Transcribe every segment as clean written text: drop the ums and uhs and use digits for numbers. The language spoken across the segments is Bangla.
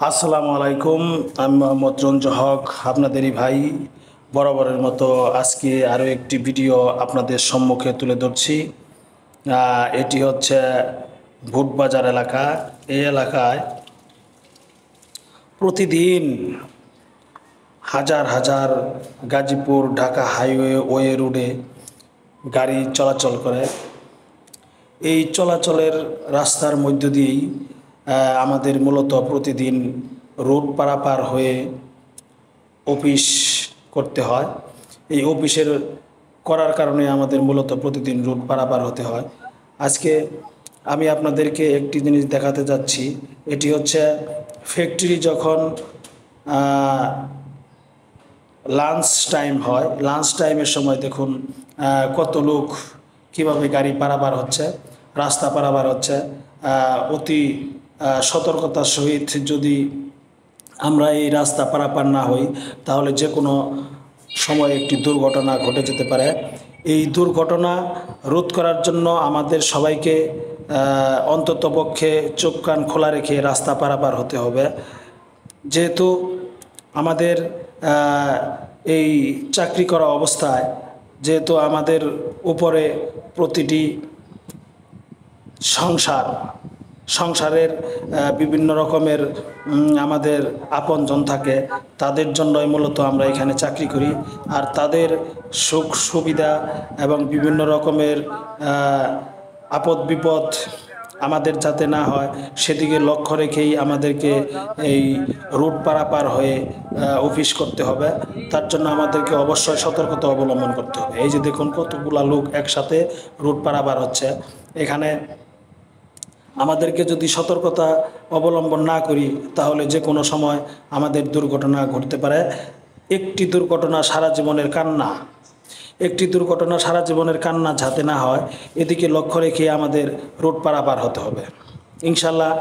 আসসালামু আলাইকুম। আমি মোহাম্মদ রঞ্জু হক, আপনাদেরই ভাই। বরাবরের মতো আজকে আরও একটি ভিডিও আপনাদের সম্মুখে তুলে ধরছি। এটি হচ্ছে ভুটবাজার এলাকা। এই এলাকায় প্রতিদিন হাজার হাজার গাজীপুর ঢাকা হাইওয়ে ওয়ে রোডে গাড়ি চলাচল করে। এই চলাচলের রাস্তার মধ্য দিয়েই আমাদের মূলত প্রতিদিন রোড পারাপার হয়ে অফিস করতে হয়। এই অফিসের করার কারণে আমাদের মূলত প্রতিদিন রোড পারাপার হতে হয়। আজকে আমি আপনাদেরকে একটি জিনিস দেখাতে যাচ্ছি। এটি হচ্ছে ফ্যাক্টরি যখন লাঞ্চ টাইম হয়, লাঞ্চ টাইমের সময় দেখুন কত লোক কীভাবে গাড়ি পারাপার হচ্ছে, রাস্তা পারাপার হচ্ছে। অতি সতর্কতার সহিত যদি আমরা এই রাস্তা পারাপার না হই, তাহলে যে কোনো সময় একটি দুর্ঘটনা ঘটে যেতে পারে। এই দুর্ঘটনা রোধ করার জন্য আমাদের সবাইকে অন্ততপক্ষে চোখ কান খোলা রেখে রাস্তা পারাপার হতে হবে। যেহেতু আমাদের এই চাকরি করা অবস্থায়, যেহেতু আমাদের উপরে প্রতিটি সংসারের বিভিন্ন রকমের আমাদের আপনজন থাকে, তাদের জন্যই মূলত আমরা এখানে চাকরি করি। আর তাদের সুখ সুবিধা এবং বিভিন্ন রকমের আপদ বিপদ আমাদের যাতে না হয়, সেদিকে লক্ষ্য রেখেই আমাদেরকে এই রুট পারাপার হয়ে অফিস করতে হবে। তার জন্য আমাদেরকে অবশ্যই সতর্কতা অবলম্বন করতে হবে। এই যে দেখুন কতগুলা লোক একসাথে রুট পারাপার হচ্ছে। এখানে আমাদেরকে যদি সতর্কতা অবলম্বন না করি, তাহলে যে কোনো সময় আমাদের দুর্ঘটনা ঘটতে পারে। একটি দুর্ঘটনা সারা জীবনের কান্না, একটি দুর্ঘটনা সারা জীবনের কান্না যাতে না হয়, এদিকে লক্ষ্য রেখে আমাদের রুট পারাপার হতে হবে। ইনশাল্লাহ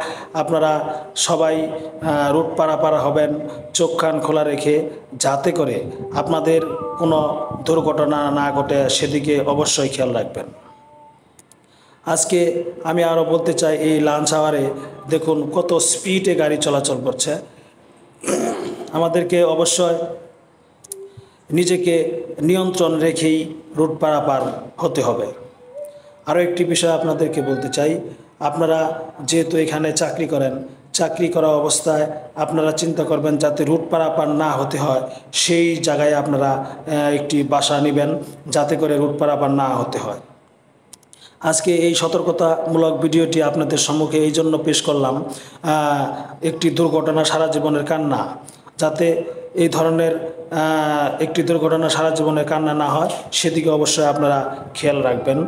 আপনারা সবাই রুট পারাপার হবেন চোখ কান খোলা রেখে, যাতে করে আপনাদের কোনো দুর্ঘটনা না ঘটে, সেদিকে অবশ্যই খেয়াল রাখবেন। আজকে আমি আরও বলতে চাই, এই লাঞ্চ আওয়ারে দেখুন কত স্পিডে গাড়ি চলাচল করছে। আমাদেরকে অবশ্যই নিজেকে নিয়ন্ত্রণ রেখেই রুট পারাপার হতে হবে। আরও একটি বিষয় আপনাদেরকে বলতে চাই, আপনারা যেহেতু এখানে চাকরি করেন, চাকরি করা অবস্থায় আপনারা চিন্তা করবেন যাতে রুট পারাপার না হতে হয়, সেই জায়গায় আপনারা একটি বাসা নেবেন, যাতে করে রুট পারাপার না হতে হয়। আজকে এই সতর্কতামূলক ভিডিওটি আপনাদের সম্মুখে এই জন্য পেশ করলাম, একটি দুর্ঘটনা সারা জীবনের কান্না, যাতে এই ধরনের একটি দুর্ঘটনা সারা জীবনের কান্না না হয়, সেদিকে অবশ্যই আপনারা খেয়াল রাখবেন।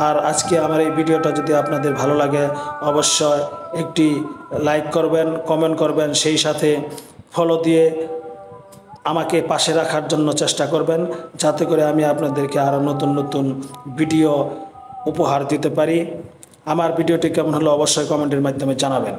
আর আজকে আমার এই ভিডিওটা যদি আপনাদের ভালো লাগে, অবশ্যই একটি লাইক করবেন, কমেন্ট করবেন, সেই সাথে ফলো দিয়ে আমাকে পাশে রাখার জন্য চেষ্টা করবেন, যাতে করে আমি আপনাদেরকে আরও নতুন নতুন ভিডিও উপহার দিতে পারি। আমার ভিডিওটি কেমন হলো অবশ্যই কমেন্টের মাধ্যমে জানাবেন।